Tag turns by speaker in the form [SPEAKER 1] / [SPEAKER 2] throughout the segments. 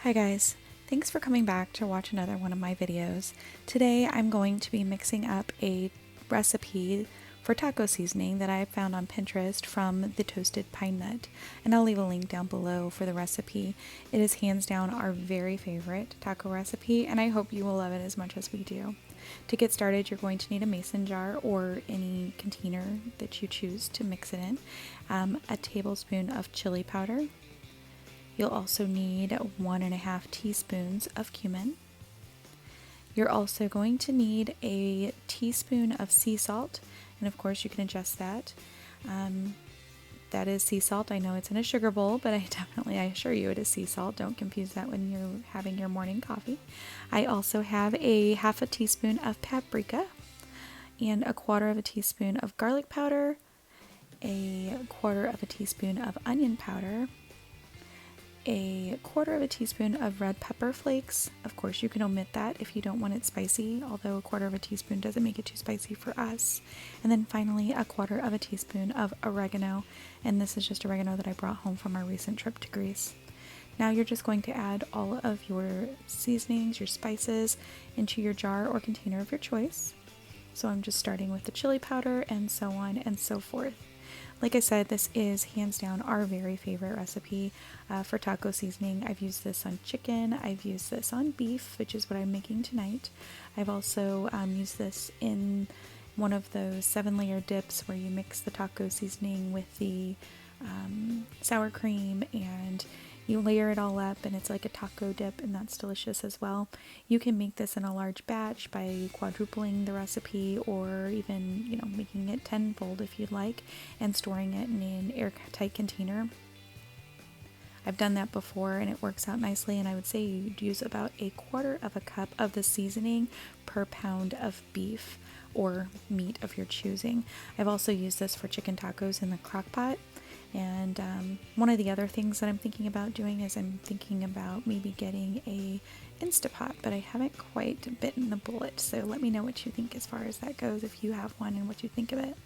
[SPEAKER 1] Hi guys, thanks for coming back to watch another one of my videos. Today I'm going to be mixing up a recipe for taco seasoning that I found on Pinterest from the Toasted Pine Nut, and I'll leave a link down below for the recipe. It is hands down our very favorite taco recipe, and I hope you will love it as much as we do. To get started, you're going to need a mason jar or any container that you choose to mix it in, a tablespoon of chili powder. You'll also need 1.5 teaspoons of cumin. You're also going to need a teaspoon of sea salt, and of course you can adjust that. That is sea salt. I know it's in a sugar bowl, but I assure you it is sea salt. Don't confuse that when you're having your morning coffee. I also have a half a teaspoon of paprika and a quarter of a teaspoon of garlic powder, a quarter of a teaspoon of onion powder, a quarter of a teaspoon of red pepper flakes. Of course, you can omit that if you don't want it spicy, although a quarter of a teaspoon doesn't make it too spicy for us. And then finally, a quarter of a teaspoon of oregano, and this is just oregano that I brought home from our recent trip to Greece. Now you're just going to add all of your seasonings, your spices, into your jar or container of your choice. So I'm just starting with the chili powder and so on and so forth. Like I said, this is hands down our very favorite recipe for taco seasoning. I've used this on chicken, I've used this on beef, which is what I'm making tonight. I've also used this in one of those 7-layer dips where you mix the taco seasoning with the sour cream and you layer it all up, and it's like a taco dip, and that's delicious as well. You can make this in a large batch by quadrupling the recipe, or even, making it tenfold if you'd like, and storing it in an airtight container. I've done that before and it works out nicely, and I would say you'd use about a quarter of a cup of the seasoning per pound of beef or meat of your choosing. I've also used this for chicken tacos in the crock pot. And one of the other things that I'm thinking about doing is I'm thinking about maybe getting a Instapot, but I haven't quite bitten the bullet. So let me know what you think as far as that goes, if you have one, and what you think of it.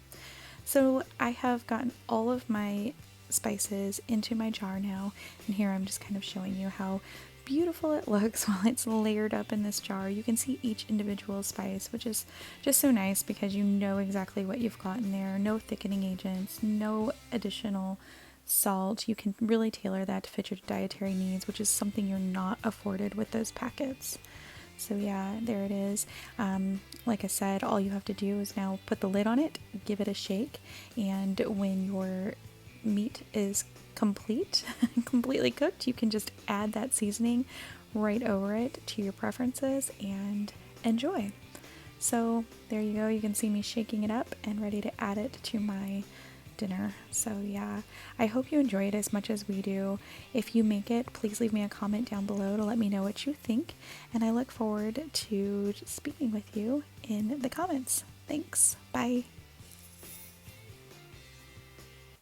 [SPEAKER 1] So I have gotten all of my spices into my jar now, and here I'm just kind of showing you how beautiful it looks while it's layered up in this jar. You can see each individual spice, which is just so nice because you know exactly what you've got in there. No thickening agents, no additional salt. You can really tailor that to fit your dietary needs, which is something you're not afforded with those packets. So yeah, there it is. Like I said, all you have to do is now put the lid on it, give it a shake, and when your meat is completely cooked, you can just add that seasoning right over it to your preferences and enjoy. So there you go. You can see me shaking it up and ready to add it to my dinner. So yeah, I hope you enjoy it as much as we do. If you make it, please leave me a comment down below to let me know what you think, and I look forward to speaking with you in the comments. Thanks. Bye.